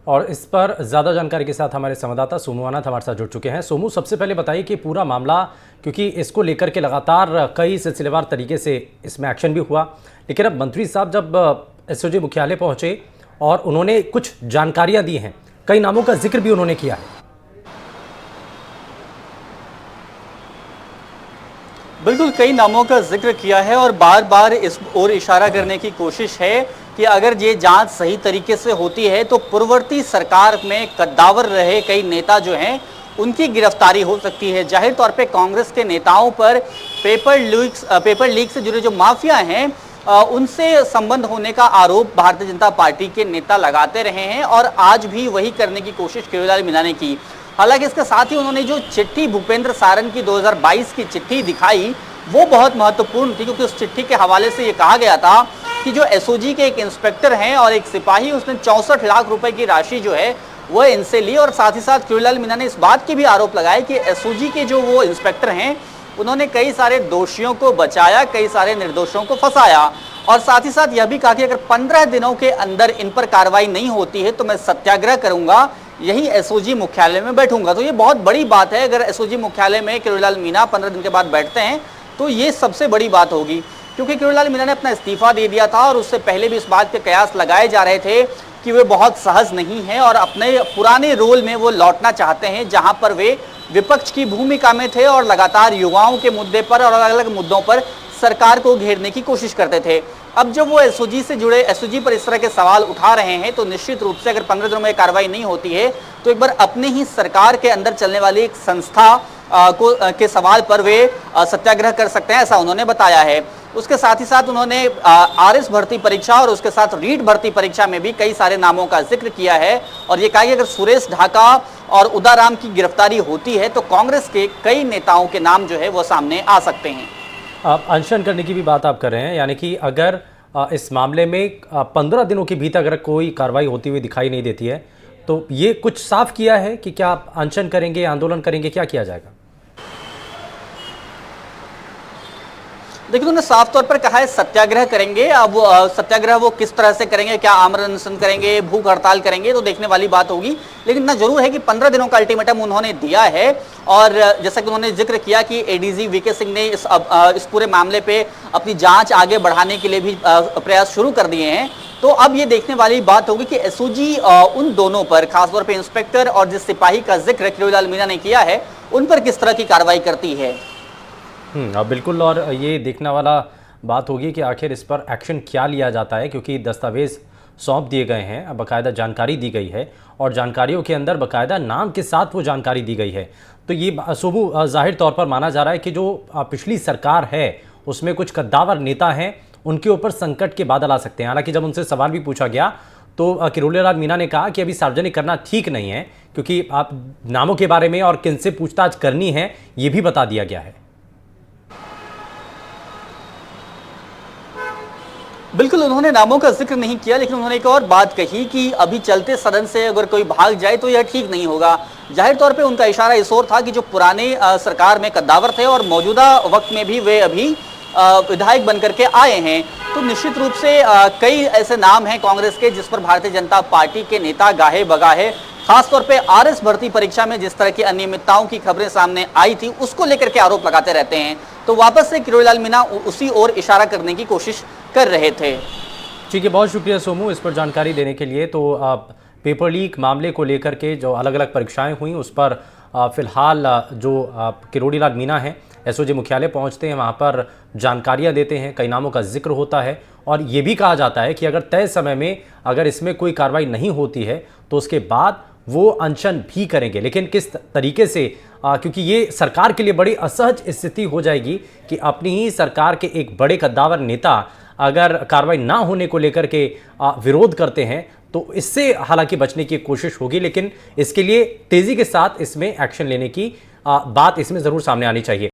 और इस पर ज़्यादा जानकारी के साथ हमारे संवाददाता सोमू आनंद हमारे साथ जुड़ चुके हैं। सोमू, सबसे पहले बताइए कि पूरा मामला, क्योंकि इसको लेकर के लगातार कई सिलसिलेवार तरीके से इसमें एक्शन भी हुआ, लेकिन अब मंत्री साहब जब एसओजी मुख्यालय पहुंचे और उन्होंने कुछ जानकारियां दी हैं, कई नामों का जिक्र भी उन्होंने किया है। बिल्कुल, कई नामों का जिक्र किया है और बार बार इस ओर इशारा करने की कोशिश है कि अगर ये जांच सही तरीके से होती है तो पूर्ववर्ती सरकार में कद्दावर रहे कई नेता जो हैं उनकी गिरफ्तारी हो सकती है। जाहिर तौर पे कांग्रेस के नेताओं पर पेपर लीक से जुड़े जो माफिया हैं उनसे संबंध होने का आरोप भारतीय जनता पार्टी के नेता लगाते रहे हैं और आज भी वही करने की कोशिश किरोड़ीलाल मीणा ने की। हालांकि इसके साथ ही उन्होंने जो चिट्ठी भूपेंद्र सारन की 2022 की चिट्ठी दिखाई वो बहुत महत्वपूर्ण थी, क्योंकि उस चिट्ठी के हवाले से ये कहा गया था कि जो एसओजी के एक इंस्पेक्टर हैं और एक सिपाही, उसने 64 लाख रुपए की राशि जो है वो इनसे ली। और साथ ही साथ किरोड़ीलाल मीणा ने इस बात के भी आरोप लगाए कि एसओजी के जो वो इंस्पेक्टर हैं उन्होंने कई सारे दोषियों को बचाया, कई सारे निर्दोषों को फंसाया। और साथ ही साथ यह भी कहा कि अगर 15 दिनों के अंदर इन पर कार्रवाई नहीं होती है तो मैं सत्याग्रह करूंगा, यही एसओजी मुख्यालय में बैठूंगा। तो ये बहुत बड़ी बात है। अगर एसओजी मुख्यालय में किरोड़ीलाल मीणा 15 दिन के बाद बैठते हैं तो ये सबसे बड़ी बात होगी, क्योंकि किरोड़ीलाल मीणा ने अपना इस्तीफा दे दिया था और उससे पहले भी इस बात के कयास लगाए जा रहे थे कि वे बहुत सहज नहीं हैं और अपने पुराने रोल में वो लौटना चाहते हैं, जहां पर वे विपक्ष की भूमिका में थे और लगातार युवाओं के मुद्दे पर और अलग अलग मुद्दों पर सरकार को घेरने की कोशिश करते थे। अब जब वो एसओजी से जुड़े, एसओजी पर इस तरह के सवाल उठा रहे हैं तो निश्चित रूप से अगर 15 दिनों में कार्रवाई नहीं होती है तो एक बार अपने ही सरकार के अंदर चलने वाली एक संस्था के सवाल पर वे सत्याग्रह कर सकते हैं, ऐसा उन्होंने बताया है। उसके साथ ही साथ उन्होंने आरएस भर्ती परीक्षा और उसके साथ रीट भर्ती परीक्षा में भी कई सारे नामों का जिक्र किया है और ये कहा कि अगर सुरेश ढाका और उदाराम की गिरफ्तारी होती है तो कांग्रेस के कई नेताओं के नाम जो है वो सामने आ सकते हैं। आप अनशन करने की भी बात आप कर रहे हैं, यानी कि अगर इस मामले में 15 दिनों के भीतर अगर कोई कार्रवाई होती हुई दिखाई नहीं देती है तो ये कुछ साफ किया है कि क्या आप अनशन करेंगे, आंदोलन करेंगे, क्या किया जाएगा? देखिए, उन्होंने साफ तौर पर कहा है सत्याग्रह करेंगे। अब सत्याग्रह वो किस तरह से करेंगे, क्या आमरण अनशन करेंगे, भूख हड़ताल करेंगे, तो देखने वाली बात होगी। लेकिन इतना जरूर है कि 15 दिनों का अल्टीमेटम उन्होंने दिया है और जैसा कि उन्होंने जिक्र किया कि एडीजी वीके सिंह ने इस पूरे मामले पे अपनी जांच आगे बढ़ाने के लिए भी प्रयास शुरू कर दिए हैं। तो अब ये देखने वाली बात होगी कि एसओजी उन दोनों पर, खासतौर पर इंस्पेक्टर और जिस सिपाही का जिक्र किरोड़ीलाल मीणा ने किया है, उन पर किस तरह की कार्रवाई करती है। अब बिल्कुल, और ये देखने वाला बात होगी कि आखिर इस पर एक्शन क्या लिया जाता है, क्योंकि दस्तावेज सौंप दिए गए हैं, बाकायदा जानकारी दी गई है और जानकारियों के अंदर बाकायदा नाम के साथ वो जानकारी दी गई है। तो ये सुबह जाहिर तौर पर माना जा रहा है कि जो पिछली सरकार है उसमें कुछ कद्दावर नेता हैं, उनके ऊपर संकट के बादल आ सकते हैं। हालांकि जब उनसे सवाल भी पूछा गया तो किरोड़ीलाल मीणा ने कहा कि अभी सार्वजनिक करना ठीक नहीं है, क्योंकि आप नामों के बारे में और किनसे पूछताछ करनी है ये भी बता दिया गया है। बिल्कुल, उन्होंने नामों का जिक्र नहीं किया, लेकिन उन्होंने एक और बात कही कि अभी चलते सदन से अगर कोई भाग जाए तो यह ठीक नहीं होगा। जाहिर तौर पे उनका इशारा इस ओर था कि जो पुराने सरकार में कद्दावर थे और मौजूदा वक्त में भी वे अभी विधायक बनकर के आए हैं, तो निश्चित रूप से कई ऐसे नाम हैं कांग्रेस के जिस पर भारतीय जनता पार्टी के नेता गाहे बगाहे, खासतौर पे आरएस भर्ती परीक्षा में जिस तरह की अनियमितताओं की खबरें सामने आई थी उसको लेकर के आरोप लगाते रहते हैं। तो वापस से किरोड़ीलाल मीणा उसी ओर इशारा करने की कोशिश कर रहे थे। ठीक है, बहुत शुक्रिया सोमू इस पर जानकारी देने के लिए। तो पेपर लीक मामले को लेकर के जो अलग अलग परीक्षाएं हुई उस पर फिलहाल जो किरोड़ीलाल मीणा हैं एसओजी मुख्यालय पहुंचते हैं, वहां पर जानकारियां देते हैं, कई नामों का जिक्र होता है और ये भी कहा जाता है कि अगर तय समय में अगर इसमें कोई कार्रवाई नहीं होती है तो उसके बाद वो अनशन भी करेंगे। लेकिन किस तरीके से, क्योंकि ये सरकार के लिए बड़ी असहज स्थिति हो जाएगी कि अपनी ही सरकार के एक बड़े कद्दावर नेता अगर कार्रवाई ना होने को लेकर के विरोध करते हैं तो इससे हालांकि बचने की कोशिश होगी, लेकिन इसके लिए तेजी के साथ इसमें एक्शन लेने की बात इसमें जरूर सामने आनी चाहिए।